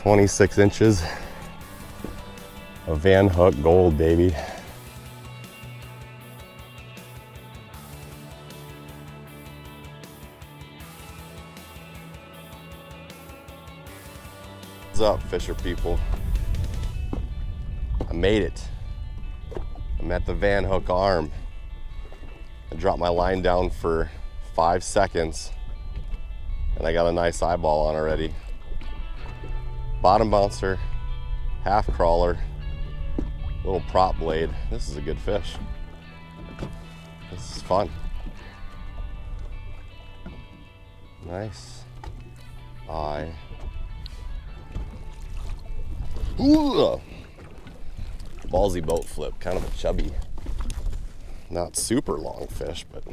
26 inches of Van Hook gold, baby. What's up, fisher people? I made it. I'm at the Van Hook arm. I dropped my line down for 5 seconds and I got a nice eyeball on already. Bottom bouncer, half crawler, little prop blade. This is a good fish. This is fun. Nice eye. Ooh. Ballsy boat flip, kind of a chubby, not super long fish, but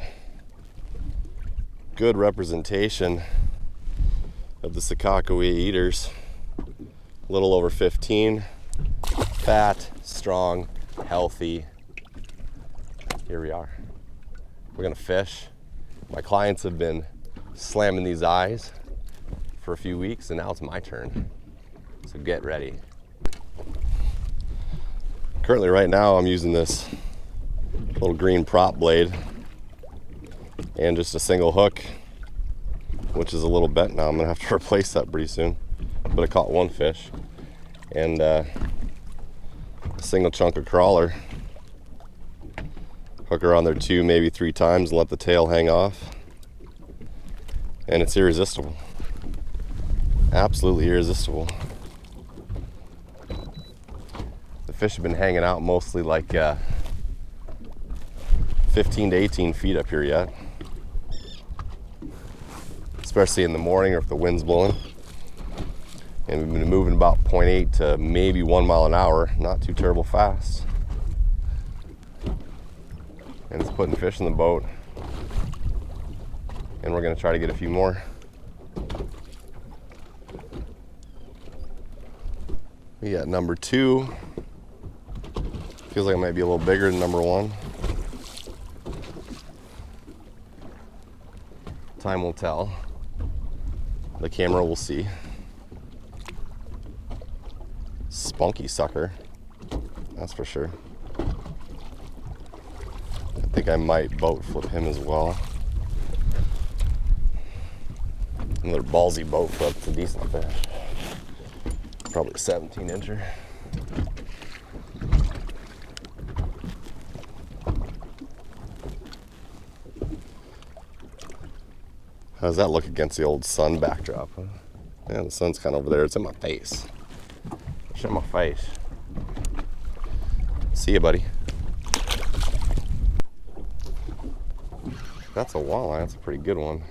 good representation of the Sakakawea eaters. A little over 15, fat, strong, healthy. Here we are. We're gonna fish. My clients have been slamming these eyes for a few weeks, and now it's my turn. So get ready. Currently right now I'm using this little green prop blade and just a single hook, which is a little bent now. I'm gonna have to replace that pretty soon. But I caught one fish and a single chunk of crawler. Hook her on there 2, maybe 3 times and let the tail hang off. And it's irresistible. Absolutely irresistible. The fish have been hanging out mostly like 15 to 18 feet up here yet. Especially in the morning or if the wind's blowing. And we've been moving about 0.8 to maybe 1 mile an hour, not too terrible fast. And it's putting fish in the boat. And we're gonna try to get a few more. We got number 2. Feels like it might be a little bigger than number 1. Time will tell. The camera will see. Spunky sucker, that's for sure. I think I might boat flip him as well. Another ballsy boat flip. It's a decent fish. Probably a 17 incher. How does that look against the old sun backdrop? Huh? Yeah, the sun's kind of over there. It's in my face. It's in my face. See ya, buddy. That's a walleye. That's a pretty good one.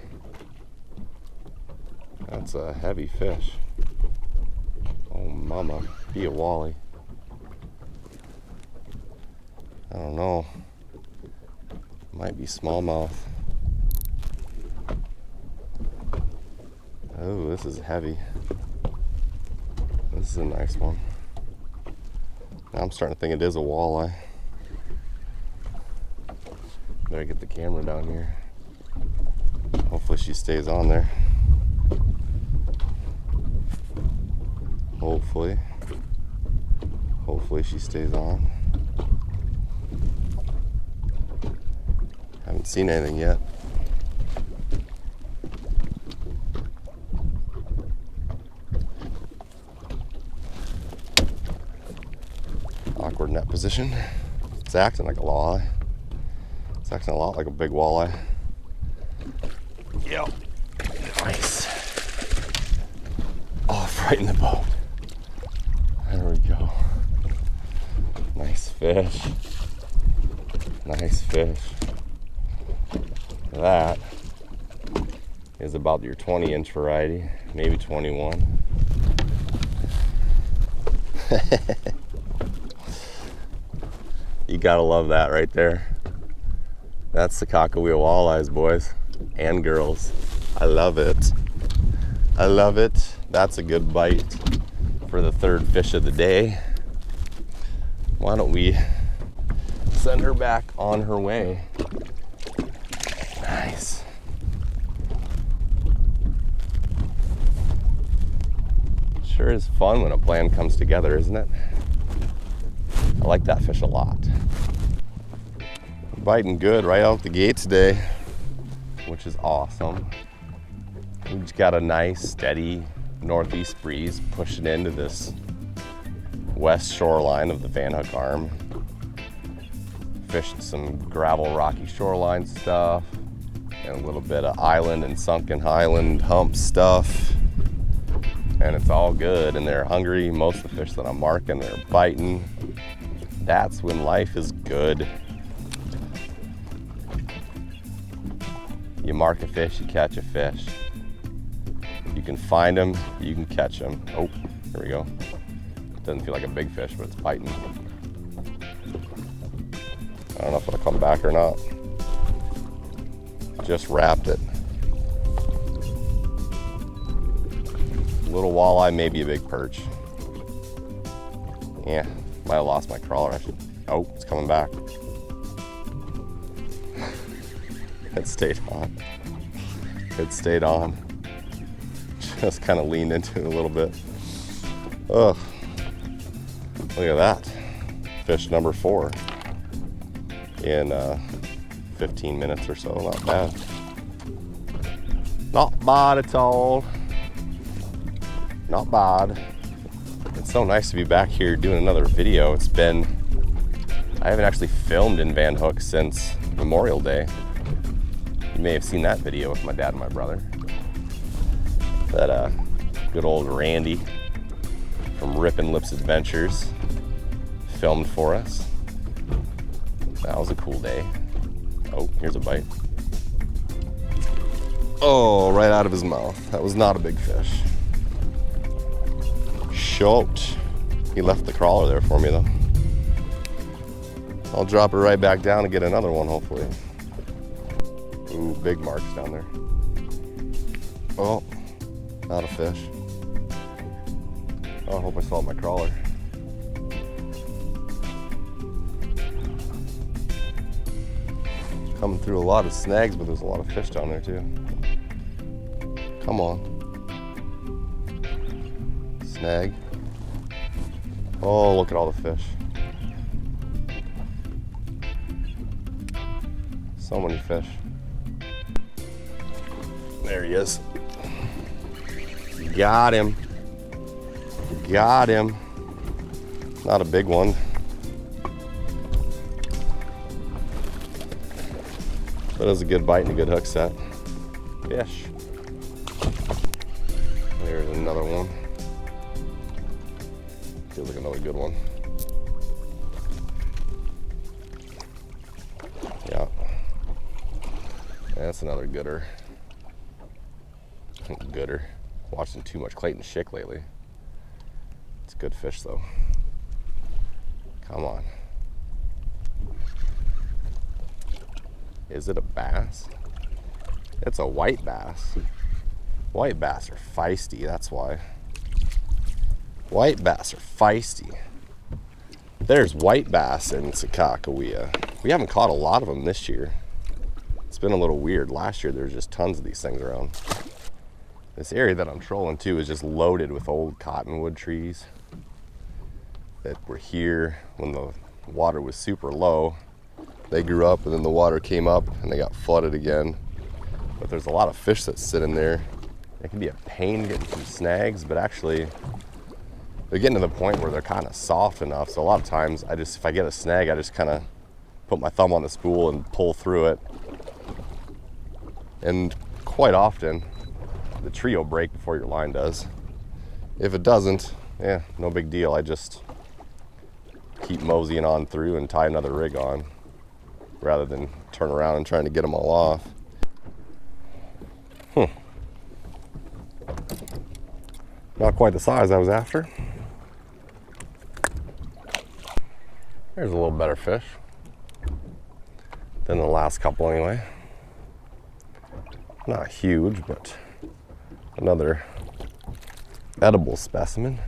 That's a heavy fish. Oh, mama. Be a walleye. I don't know. Might be smallmouth. Oh, this is heavy. This is a nice one. Now I'm starting to think it is a walleye. Better get the camera down here. Hopefully she stays on there. Hopefully she stays on. Haven't seen anything yet. Awkward net position. It's acting like a walleye. It's acting a lot like a big walleye. Yep. Nice. Off right in the boat. There we go. Nice fish. Nice fish. That is about your 20-inch variety, maybe 21. You gotta love that right there. That's Sakakawea walleyes, boys and girls. I love it. I love it. That's a good bite for the 3rd fish of the day. Why don't we send her back on her way? Nice. Sure is fun when a plan comes together, isn't it? I like that fish a lot. Biting good right out the gate today, which is awesome. We just got a nice, steady northeast breeze pushing into this west shoreline of the Van Hook Arm. Fished some gravel, rocky shoreline stuff, and a little bit of island and sunken highland hump stuff. And it's all good, and they're hungry. Most of the fish that I'm marking, they're biting. That's when life is good. You mark a fish, you catch a fish. You can find them, you can catch them. Oh, here we go. Doesn't feel like a big fish, but it's biting. I don't know if it'll come back or not. Just wrapped it. Little walleye, maybe a big perch. Yeah, might have lost my crawler. Oh, it's coming back. It stayed on. It stayed on. Just kind of leaned into it a little bit. Ugh. Look at that. Fish number 4 in 15 minutes or so. Not bad. Not bad at all. Not bad. It's so nice to be back here doing another video. I haven't actually filmed in Van Hook since Memorial Day. You may have seen that video with my dad and my brother. That good old Randy from Rippin' Lips Adventures filmed for us. That was a cool day. Oh, here's a bite. Oh, right out of his mouth. That was not a big fish. Short. He left the crawler there for me though. I'll drop it right back down and get another one hopefully. Ooh, big marks down there. Oh, not a fish. Oh, I hope I saw my crawler. Coming through a lot of snags, but there's a lot of fish down there too. Come on. Snag. Oh, look at all the fish. So many fish. There he is. Got him. Got him. Not a big one. But it was a good bite and a good hook set. Fish. There's another one. Feels like another good one. Yeah. That's another gooder. Gooder. Watching too much Clayton Schick lately. It's a good fish though. Come on. Is it a bass? It's a white bass. White bass are feisty, that's why. White bass are feisty. There's white bass in Sakakawea. We haven't caught a lot of them this year. It's been a little weird. Last year there was just tons of these things around. This area that I'm trolling too is just loaded with old cottonwood trees that were here when the water was super low. They grew up and then the water came up and they got flooded again. But there's a lot of fish that sit in there. It can be a pain getting some snags, but actually they're getting to the point where they're kind of soft enough. So a lot of times if I get a snag, I just kind of put my thumb on the spool and pull through it. And quite often the tree will break before your line does. If it doesn't, yeah, no big deal. I just keep moseying on through and tie another rig on rather than turn around and trying to get them all off. Not quite the size I was after. There's a little better fish than the last couple anyway. Not huge, but another edible specimen,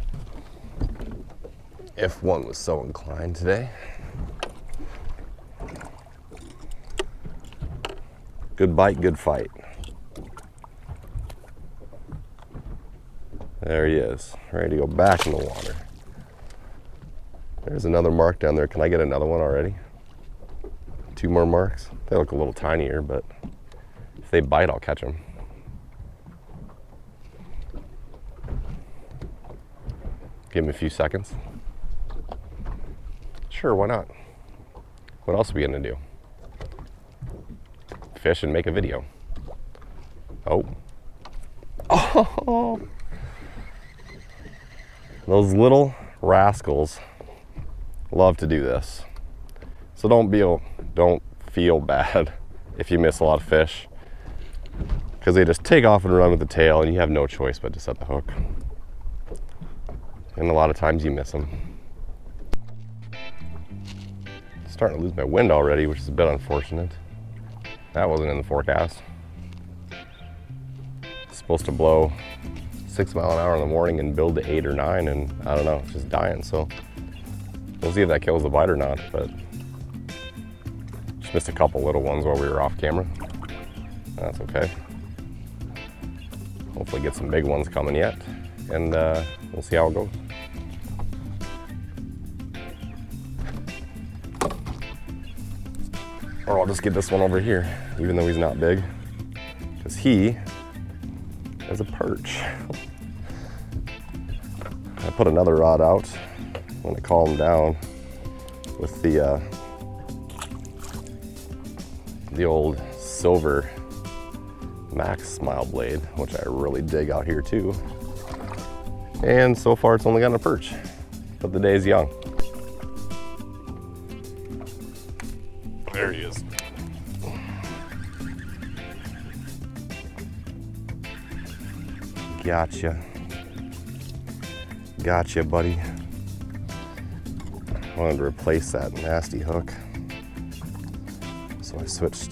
if one was so inclined today. Good bite, good fight. There he is, ready to go back in the water. There's another mark down there. Can I get another one already? 2 more marks. They look a little tinier, but if they bite, I'll catch them. Give him a few seconds. Sure, why not? What else are we gonna do? Fish and make a video. Oh. Oh. Those little rascals love to do this. So don't feel bad if you miss a lot of fish, because they just take off and run with the tail and you have no choice but to set the hook. And a lot of times you miss them. Starting to lose my wind already, which is a bit unfortunate. That wasn't in the forecast. It's supposed to blow 6 miles an hour in the morning and build to 8 or 9, and I don't know, it's just dying. So we'll see if that kills the bite or not, but just missed a couple little ones while we were off camera. That's okay. Hopefully get some big ones coming yet, and we'll see how it goes. Or I'll just get this one over here, even though he's not big, because he is a perch. I put another rod out when it calmed down with the old silver Max Smile blade, which I really dig out here too. And so far it's only gotten a perch, but the day is young. There he is. Gotcha. Gotcha, buddy. I wanted to replace that nasty hook, so I switched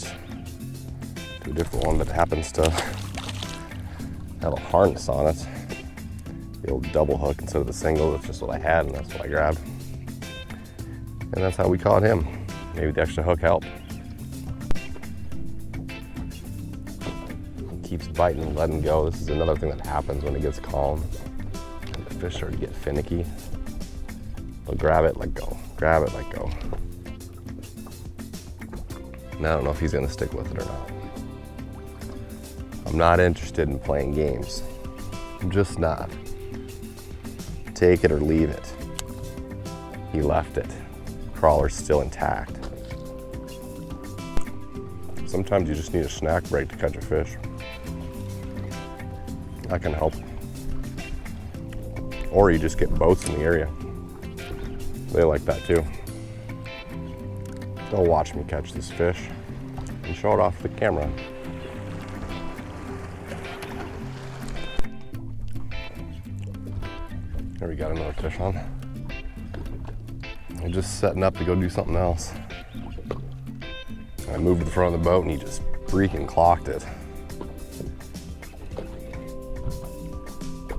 to a different one that happens to have a harness on it. The old double hook instead of the single. That's just what I had, and that's what I grabbed. And that's how we caught him. Maybe the extra hook helped. He keeps biting and letting go. This is another thing that happens when it gets calm. And the fish start to get finicky. They'll grab it, let go. Grab it, let go. And I don't know if he's gonna stick with it or not. I'm not interested in playing games. I'm just not. Take it or leave it. He left it. Crawler's still intact. Sometimes you just need a snack break to catch a fish. That can help. Or you just get boats in the area. They like that too. They'll watch me catch this fish and show it off the camera. There we got another fish on. I'm just setting up to go do something else. I moved to the front of the boat and he just freaking clocked it.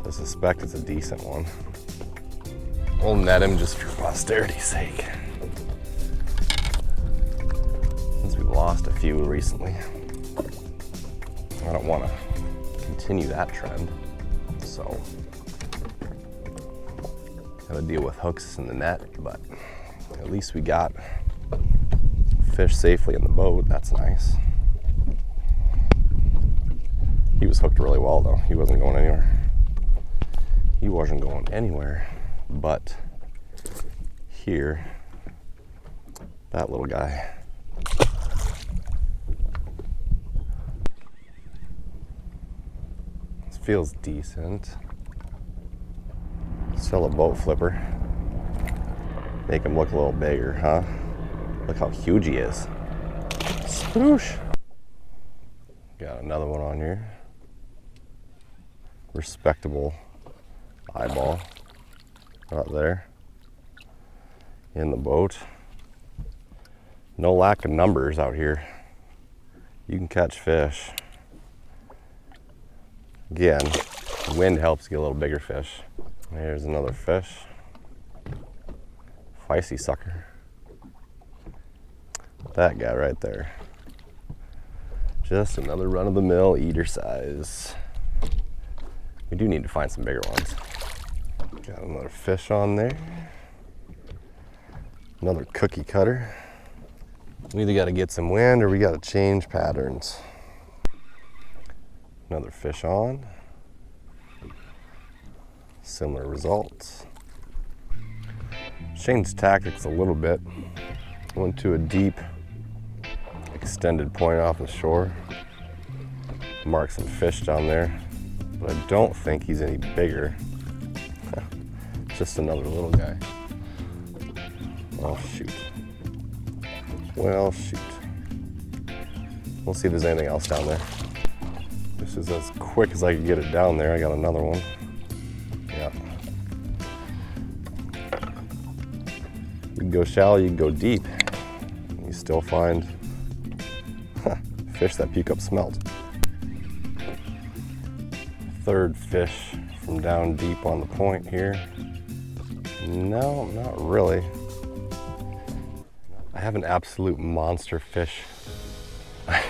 I suspect it's a decent one. We'll net him just for posterity's sake, since we've lost a few recently. I don't want to continue that trend, so gotta deal with hooks in the net, but at least we got fish safely in the boat. That's nice. He was hooked really well though. He wasn't going anywhere. He wasn't going anywhere, but here, that little guy. This feels decent. Sell a boat flipper. Make him look a little bigger, huh? Look how huge he is. Sploosh. Got another one on here. Respectable eyeball right there in the boat. No lack of numbers out here. You can catch fish. Again, the wind helps get a little bigger fish. There's another fish. Feisty sucker. That guy right there. Just another run-of-the-mill eater size. We do need to find some bigger ones. Got another fish on there. Another cookie cutter. We either got to get some wind or we got to change patterns. Another fish on. Similar results. Changed tactics a little bit. Went to a deep, extended point off the shore. Marked some fish down there, but I don't think he's any bigger. Just another little guy. Oh shoot. Well shoot. We'll see if there's anything else down there. This is as quick as I can get it down there. I got another one. Yeah. You can go shallow, you can go deep. You still find fish that puke up smelt. Third fish from down deep on the point here. No, not really. I have an absolute monster fish. I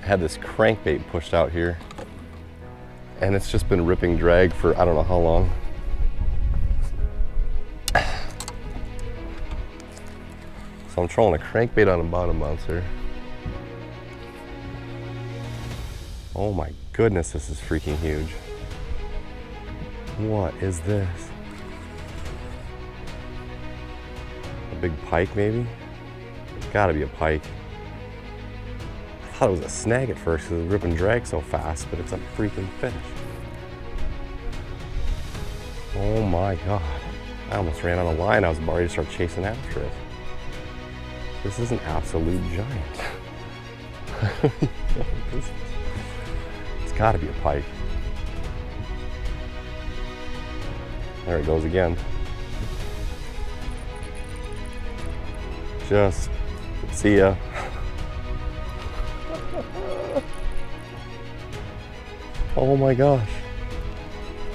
had this crankbait pushed out here and it's just been ripping drag for I don't know how long. So I'm trolling a crankbait on a bottom bouncer. Oh my goodness, this is freaking huge. What is this? A big pike maybe? It's gotta be a pike. I thought it was a snag at first because it was ripping drag so fast, but it's a freaking fish. Oh my God. I almost ran out of line. I was about ready to start chasing after it. This is an absolute giant. It's gotta be a pike. There it goes again. Just see ya. Oh my gosh.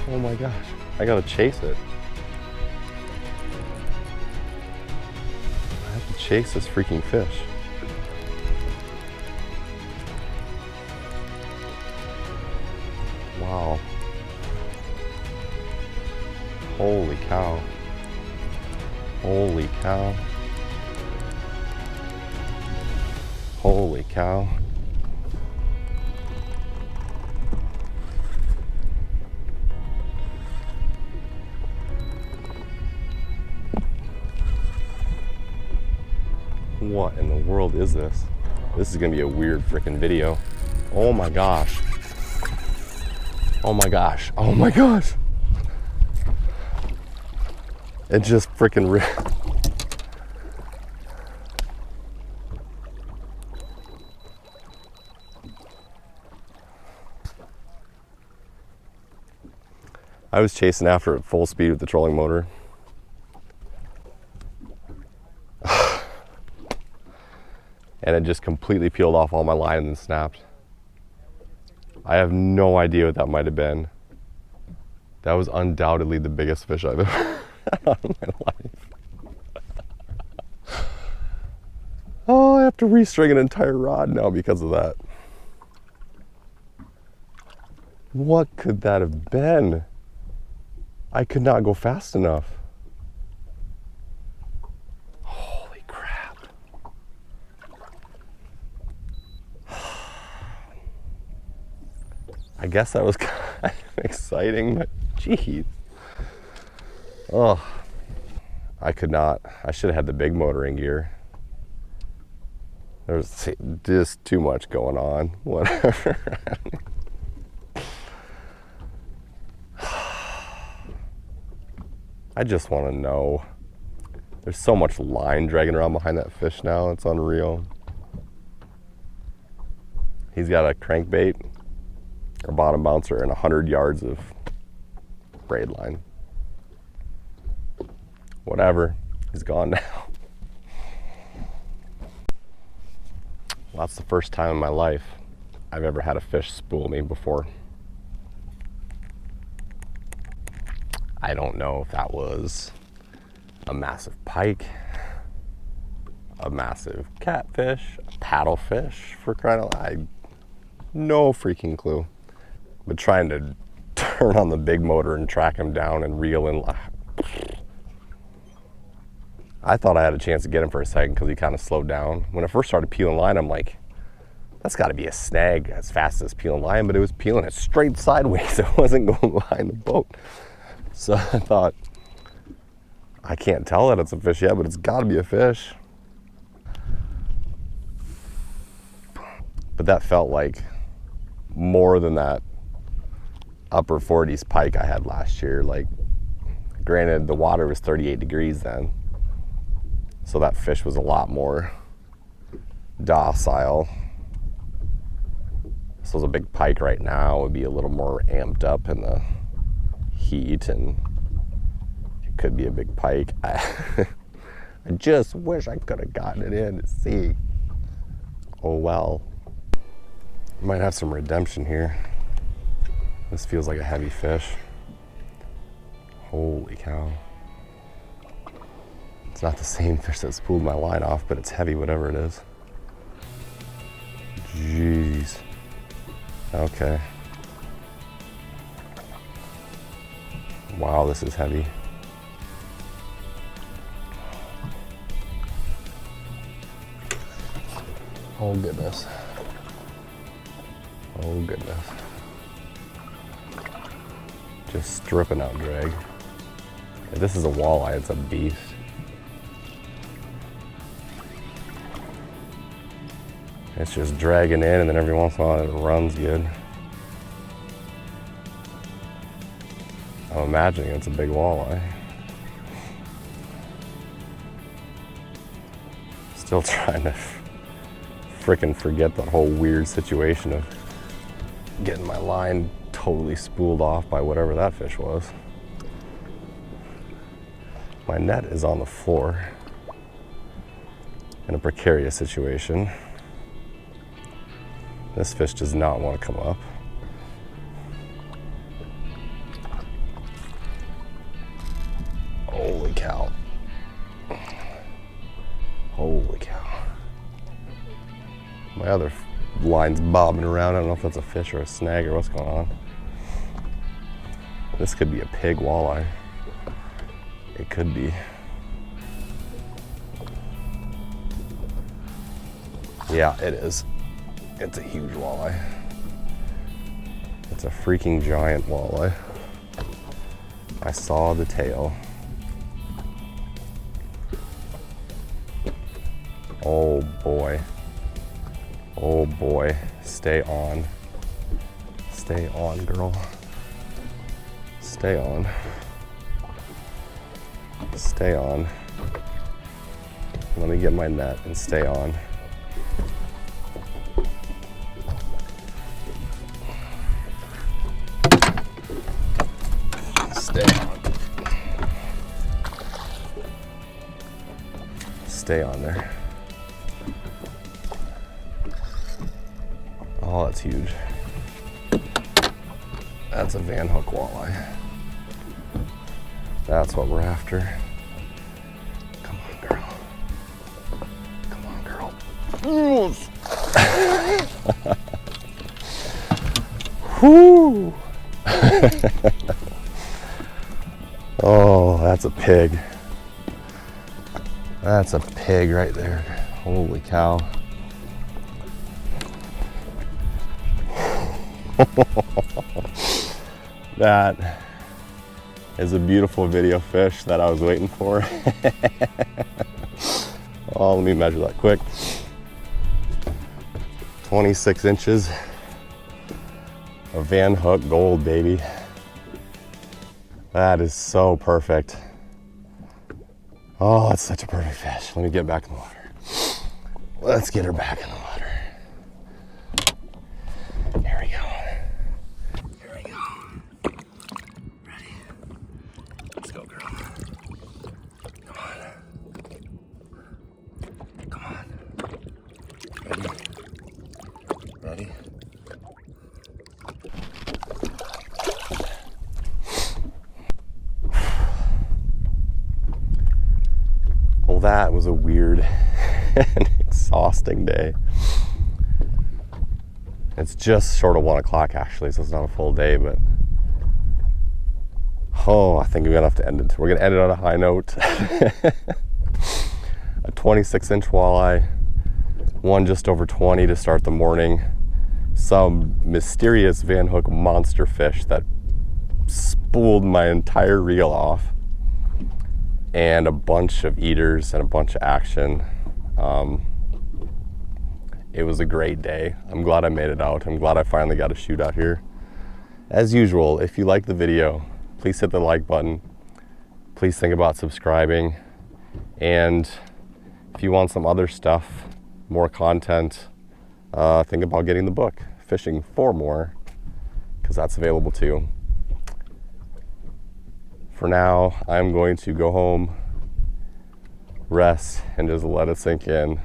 Oh my gosh. I gotta chase it. I have to chase this freaking fish. Wow. Holy cow. Holy cow. Holy cow. What in the world is this? This is gonna be a weird freaking video. Oh my gosh. Oh my gosh. Oh my gosh. It just freaking ripped. I was chasing after it at full speed with the trolling motor. And it just completely peeled off all my line and then snapped. I have no idea what that might have been. That was undoubtedly the biggest fish I've ever had in my life. Oh, I have to restring an entire rod now because of that. What could that have been? I could not go fast enough. Holy crap. I guess that was kind of exciting, but geez. Oh, I could not. I should have had the big motoring gear. There's just too much going on. Whatever. I just want to know. There's so much line dragging around behind that fish now. It's unreal. He's got a crankbait, or bottom bouncer, and 100 yards of braid line. Whatever. He's gone now. Well, that's the first time in my life I've ever had a fish spool me before. I don't know if that was a massive pike, a massive catfish, a paddlefish, for crying out loud. I no freaking clue. But trying to turn on the big motor and track him down and reel in. I thought I had a chance to get him for a second because he kind of slowed down. When I first started peeling line, I'm like, that's got to be a snag as fast as peeling line, but it was peeling it straight sideways. It wasn't going behind the boat. So I thought, I can't tell that it's a fish yet, but it's got to be a fish. But that felt like more than that upper 40s pike I had last year. Like, granted, the water was 38 degrees then, so that fish was a lot more docile. This was a big pike right now. It would be a little more amped up in the heat, and it could be a big pike. I just wish I could have gotten it in to see. Oh well. Might have some redemption here. This feels like a heavy fish. Holy cow. It's not the same fish that's pulled my line off, but it's heavy, whatever it is. Jeez. Okay. Wow, this is heavy. Oh goodness. Oh goodness. Just stripping out drag. If this is a walleye, it's a beast. It's just dragging in, and then every once in a while it runs good. I'm imagining it's a big walleye. Still trying to frickin' forget that whole weird situation of getting my line totally spooled off by whatever that fish was. My net is on the floor in a precarious situation. This fish does not want to come up. Holy cow. Holy cow. My other line's bobbing around. I don't know if that's a fish or a snag or what's going on. This could be a pig walleye. It could be. Yeah, it is. It's a huge walleye. It's a freaking giant walleye. I saw the tail. Oh boy. Oh boy. Stay on. Stay on, girl. Stay on. Stay on. Let me get my net and stay on. Stay on. Stay on there. Oh, that's huge. That's a Van Hook walleye. That's what we're after. Come on, girl. Come on, girl. Whoo! Oh, that's a pig. That's a pig right there. Holy cow. That is a beautiful video fish that I was waiting for. Oh, let me measure that quick. 26 inches of Van Hook gold, baby. That is so perfect. Oh, it's such a perfect fish. Let me get back in the water. Let's get her back in the water. Here we go. Here we go. Ready? Let's go, girl. Come on. Come on. Ready? Ready? Well, that was a weird and exhausting day. It's just short of 1 o'clock actually, so it's not a full day, but Oh, I think we're gonna have to end it. We're gonna end it on a high note. A 26-inch walleye, one just over 20 to start the morning. Some mysterious Van Hook monster fish that spooled my entire reel off, and a bunch of eaters and a bunch of action. It was a great day. I'm glad I made it out. I'm glad I finally got to shoot out here. As usual, if you like the video, please hit the like button. Please think about subscribing. And if you want some other stuff, more content, think about getting the book, Fishing for More, because that's available too. For now, I'm going to go home, rest, and just let it sink in.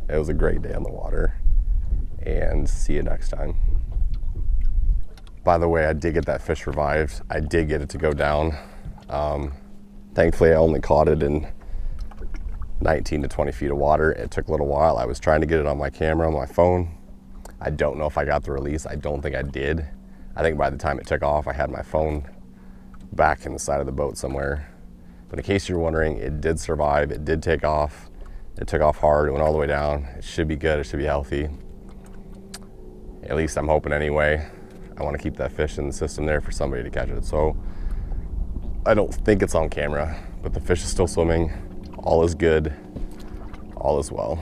It was a great day on the water, and see you next time. By the way, I did get that fish revived. I did get it to go down. Thankfully, I only caught it in 19 to 20 feet of water. It took a little while. I was trying to get it on my camera, on my phone. I don't know if I got the release. I don't think I did. I think by the time it took off, I had my phone back in the side of the boat somewhere. But in case you're wondering, it did survive. It did take off. It took off hard. It went all the way down. It should be good. It should be healthy. At least I'm hoping anyway. I want to keep that fish in the system there for somebody to catch it. So I don't think it's on camera, but the fish is still swimming. All is good. All is well.